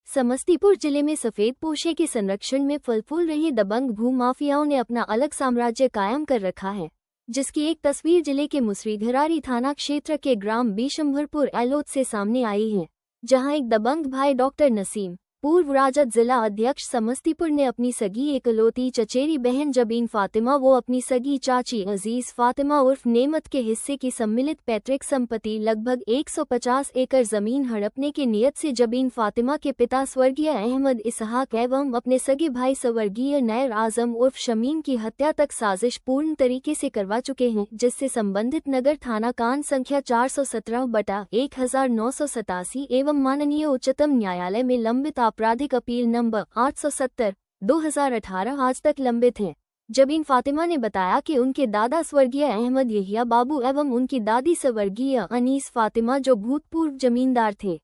समस्तीपुर जिले में सफेद पोशे के संरक्षण में फल फूल रही दबंग भूमाफियाओं ने अपना अलग साम्राज्य कायम कर रखा है, जिसकी एक तस्वीर जिले के मुसरीघरारी थाना क्षेत्र के ग्राम बिशंभरपुर एलोत से सामने आई है, जहां एक दबंग भाई डॉक्टर नसीम, पूर्व राजद जिला अध्यक्ष समस्तीपुर ने अपनी सगी एकलौती चचेरी बहन जबीन फातिमा वो अपनी सगी चाची अजीज फातिमा उर्फ नेमत के हिस्से की सम्मिलित पैतृक संपत्ति लगभग 150 एकड़ जमीन हड़पने की नियत से जबीन फातिमा के पिता स्वर्गीय अहमद इसहाक एवं अपने सगे भाई स्वर्गीय नैर आजम उर्फ शमीम की हत्या तक साजिश पूर्ण तरीके से करवा चुके हैं, जिससे संबंधित नगर थाना कांड संख्या 417/1987 एवं माननीय उच्चतम न्यायालय में लंबित आपराधिक अपील नंबर 870/2018 आज तक लंबित हैं। जबीन फातिमा ने बताया कि उनके दादा स्वर्गीय अहमद यहिया बाबू एवं उनकी दादी स्वर्गीय अनीस फातिमा जो भूतपूर्व जमींदार थे,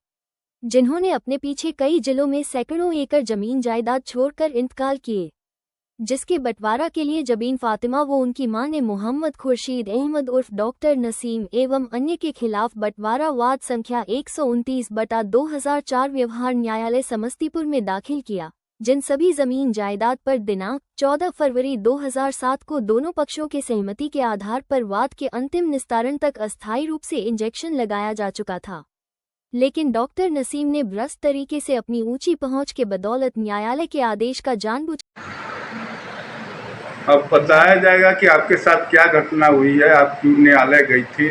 जिन्होंने अपने पीछे कई जिलों में सैकड़ों एकड़ जमीन जायदाद छोड़कर इंतकाल किए, जिसके बंटवारा के लिए जबीन फातिमा वो उनकी मां ने मोहम्मद खुर्शीद अहमद उर्फ डॉक्टर नसीम एवं अन्य के खिलाफ बंटवारा वाद संख्या 129/2004 व्यवहार न्यायालय समस्तीपुर में दाखिल किया, जिन सभी जमीन जायदाद पर दिनांक 14 फरवरी 2007 को दोनों पक्षों के सहमति के आधार पर वाद के अंतिम निस्तारण तक अस्थायी रूप से इंजेक्शन लगाया जा चुका था, लेकिन डॉक्टर नसीम ने भ्रष्ट तरीके से अपनी ऊंची पहुंच के बदौलत न्यायालय के आदेश का जानबूझ। अब बताया जाएगा कि आपके साथ क्या घटना हुई है, आप क्यों न्यायालय गई थी?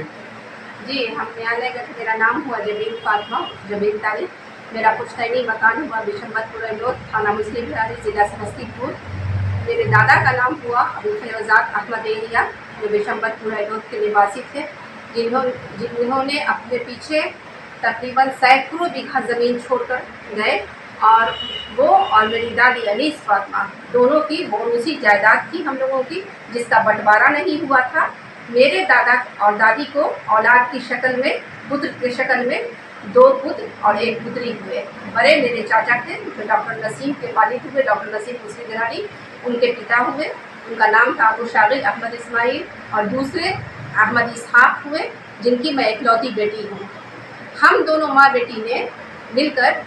जी, हम न्यायालय गए थे। मेरा नाम हुआ जबीन फातिमा, जबीन तारीख। मेरा पुश्तैनी मकान हुआ बिशंभरपुर एलोत, थाना मुसरीघरारी, जिला समस्तीपुर। मेरे दादा का नाम हुआ अबू फैजाद अहमद एलिया, जो बिशंभरपुर एलोत के निवासी थे, जिन्होंने अपने पीछे तकरीबन सैकड़ों बीघा ज़मीन छोड़कर गए और वो और मेरी दादी अनीस फातिमा दोनों की बोनूसी जायदाद थी हम लोगों की, जिसका बंटवारा नहीं हुआ था। मेरे दादा और दादी को औलाद की शक्ल में, पुत्र की शक्ल में 2 पुत्र और 1 पुत्री हुए। बड़े मेरे चाचा थे जो डॉक्टर नसीम के वालिद हुए, डॉक्टर नसीम मुसरीघरारी, उनके पिता हुए, उनका नाम था अबू शागिल अहमद इस्माइल, और दूसरे अहमद इसहाक हुए, जिनकी मैं इकलौती बेटी हूँ। हम दोनों माँ बेटी ने मिलकर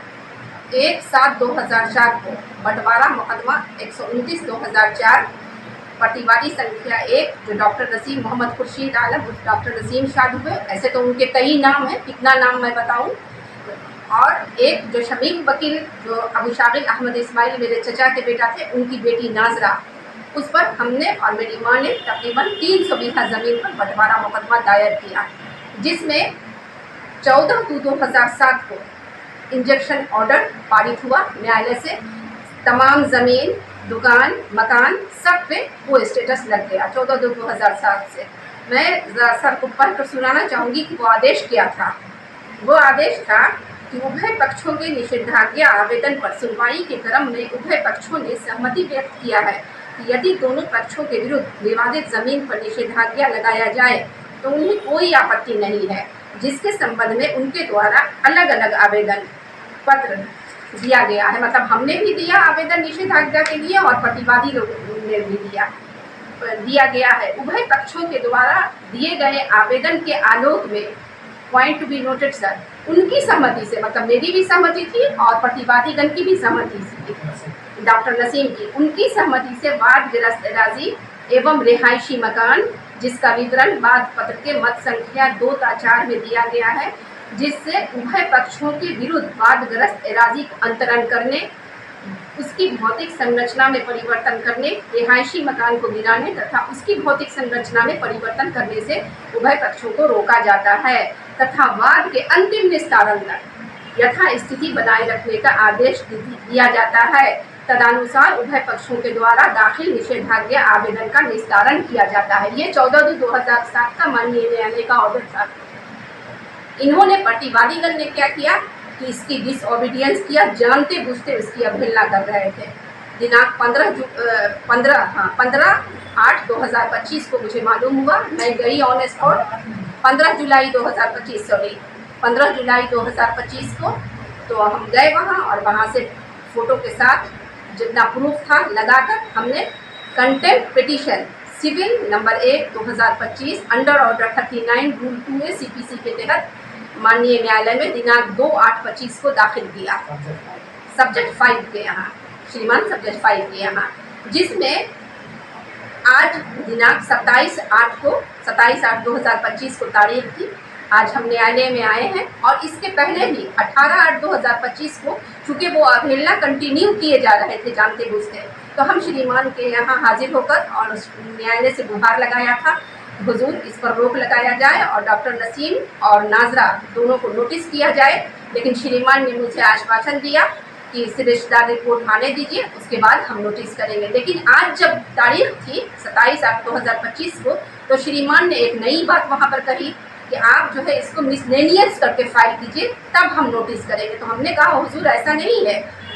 1/7/2004 को बंटवारा मुकदमा 129/2004 प्रतिवादी संख्या 1 जो डॉक्टर नसीम मोहम्मद खुर्शीद आलम डॉक्टर नसीम शाद हुए। ऐसे तो उनके कई नाम हैं, कितना नाम मैं बताऊं। और एक जो शमीम वकील जो अबू शागिल अहमद इस्माइल मेरे चचा के बेटा थे, उनकी बेटी नाजरा, उस पर हमने और मेरी माँ ने तकरीबन 300 बीघा ज़मीन पर बंटवारा मुकदमा दायर किया, जिसमें 14/2/2007 को इंजेक्शन ऑर्डर पारित हुआ न्यायालय से। तमाम ज़मीन, दुकान, मकान सब पे वो स्टेटस लग गया 14/2/2007 से। मैं ज़रा सर को पढ़ कर सुनाना चाहूँगी कि वो आदेश क्या था। वो आदेश था कि उभय पक्षों के निषेधाज्ञा आवेदन पर सुनवाई के क्रम में उभय पक्षों ने सहमति व्यक्त किया है कि यदि दोनों पक्षों के विरुद्ध विवादित ज़मीन पर निषेधाज्ञा लगाया जाए तो उन्हें कोई आपत्ति नहीं है, जिसके संबंध में उनके द्वारा अलग अलग आवेदन पत्र दिया गया है। मतलब हमने भी दिया आवेदन निषेधाज्ञा के लिए और प्रतिवादी लोगों ने भी दिया गया है। उभय पक्षों के द्वारा दिए गए आवेदन के आलोक में point to be noted sir, उनकी सहमति से, मतलब मेरी भी सहमति थी और प्रतिवादीगण की भी सहमति थी, डॉक्टर नसीम की, उनकी सहमति से वादग्रस्त एराजी एवं रिहायशी मकान, जिसका विवरण वाद पत्र के मत संख्या 2/4 में दिया गया है, जिससे उभय पक्षों के विरुद्ध वादग्रस्त एराजी को अंतरण करने, उसकी भौतिक संरचना में परिवर्तन करने, रिहायशी मकान को गिराने तथा उसकी भौतिक संरचना में परिवर्तन करने से उभय पक्षों को रोका जाता है तथा वाद के अंतिम निस्तारण तक यथास्थिति बनाए रखने का आदेश दिया जाता है। तदनुसार उभय पक्षों के द्वारा दाखिल निषेधाज्ञा आवेदन का निस्तारण किया जाता है। ये 14/2/2007 का माननीय न्यायालय का ऑर्डर था। इन्होंने प्रतिवादीगण ने क्या किया कि इसकी डिसओबीडियंस किया, जानते बूझते उसकी अवहेलना कर रहे थे। दिनांक 15/8/2025 को मुझे मालूम हुआ, मैं गई ऑन स्पॉट 15 जुलाई 2025 को, तो हम गए वहाँ और वहाँ से फ़ोटो के साथ जितना प्रूफ था लगाकर हमने contempt petition civil number 1/2025 under order 39 rule 2A CPC के तहत माननीय न्यायालय में दिनांक 2/8/25 को दाखिल किया। सब्जेक्ट 5 के यहाँ, श्रीमान सब्जेक्ट 5 के यहाँ, जिसमें आज दिनांक 27/8/2025 को तारीख थी। आज हम न्यायालय में आए हैं और इसके पहले भी 18/8/2025 को चूँकि वो अवहेलना कंटिन्यू किए जा रहे थे जानते बूझते, तो हम श्रीमान के यहाँ हाजिर होकर और न्यायालय से गुहार लगाया था, हुजूर इस पर रोक लगाया जाए और डॉक्टर नसीम और नाजरा दोनों को नोटिस किया जाए। लेकिन श्रीमान ने मुझे आश्वासन दिया कि इस रिश्तेदार रिपोर्ट आने दीजिए, उसके बाद हम नोटिस करेंगे। लेकिन आज जब तारीख थी 27/8/2025 को, तो श्रीमान ने एक नई बात वहाँ पर कही कि आप जो है इसको मिसलेनियस करके फाइल कीजिए, तब हम नोटिस करेंगे। तो हमने कहा हुजूर ऐसा नहीं है,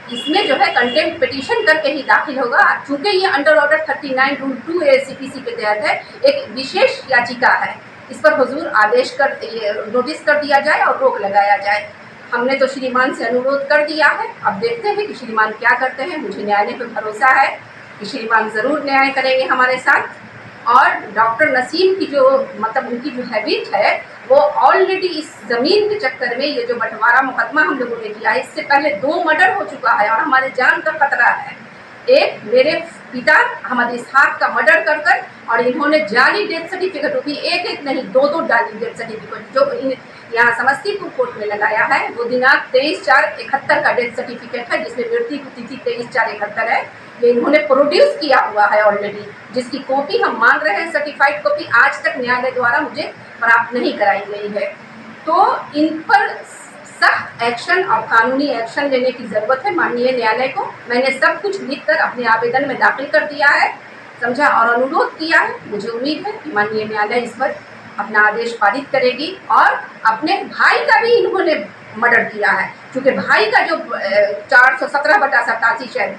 इसमें जो है कंटेम्प्ट पिटीशन करके ही दाखिल होगा। चूँकि ये अंडर ऑर्डर 39 रूल 2 ACPC के तहत है, एक विशेष याचिका है, इस पर हुजूर आदेश कर ये नोटिस कर दिया जाए और रोक लगाया जाए। हमने तो श्रीमान से अनुरोध कर दिया है, अब देखते हैं कि श्रीमान क्या करते हैं। मुझे न्यायालय पर भरोसा है कि श्रीमान ज़रूर न्याय करेंगे हमारे साथ। और डॉक्टर नसीम की जो मतलब उनकी जो हैबिट है, वो ऑलरेडी इस ज़मीन के चक्कर में ये जो बंटवारा मुकदमा हम लोगों ने किया है, इससे पहले 2 मर्डर हो चुका है और हमारे जान का खतरा है। एक मेरे पिता अहमद इसहाक का मर्डर कर कर और इन्होंने जाली डेथ सर्टिफिकेट भी एक नहीं 2 जाली डेथ सर्टिफिकेट जो यहाँ समस्तीपुर कोर्ट में लगाया है, वो दिनांक 23/4/71 का डेथ सर्टिफिकेट है, जिसमें मृत्यु की तिथि 23/4/71 है। ये इन्होंने प्रोड्यूस किया हुआ है ऑलरेडी, जिसकी कॉपी हम मांग रहे हैं, सर्टिफाइड कॉपी आज तक न्यायालय द्वारा मुझे प्राप्त नहीं कराई गई है। तो इन पर सख्त एक्शन और कानूनी एक्शन लेने की ज़रूरत है माननीय न्यायालय को। मैंने सब कुछ लिखकर अपने आवेदन में दाखिल कर दिया है, समझा, और अनुरोध किया है। मुझे उम्मीद है कि माननीय न्यायालय इस पर अपना आदेश पारित करेगी। और अपने भाई का भी इन्होंने मर्डर किया है, क्योंकि भाई का जो 417/87 शायद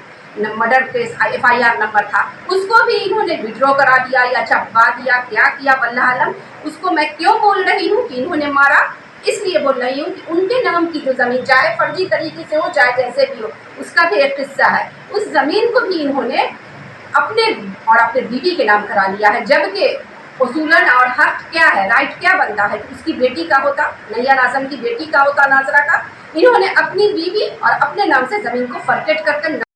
मर्डर केस FIR नंबर था, उसको भी इन्होंने विड्रॉ करा दिया या छपवा दिया, क्या किया वल्लाह आलम। उसको मैं क्यों बोल रही हूँ कि इन्होंने मारा, इसलिए बोल रही हूँ कि उनके नाम की जो ज़मीन, चाहे फर्जी तरीके से हो चाहे जैसे भी हो, उसका भी एक किस्सा है। उस ज़मीन को भी इन्होंने अपने और अपने बीवी के नाम करा लिया है, जबकि उसूलन और हक क्या है, राइट क्या बनता है कि उसकी बेटी का होता, नैयर आज़म की बेटी का होता, नाजरा का। इन्होंने अपनी बीवी और अपने नाम से ज़मीन को फरकेट कर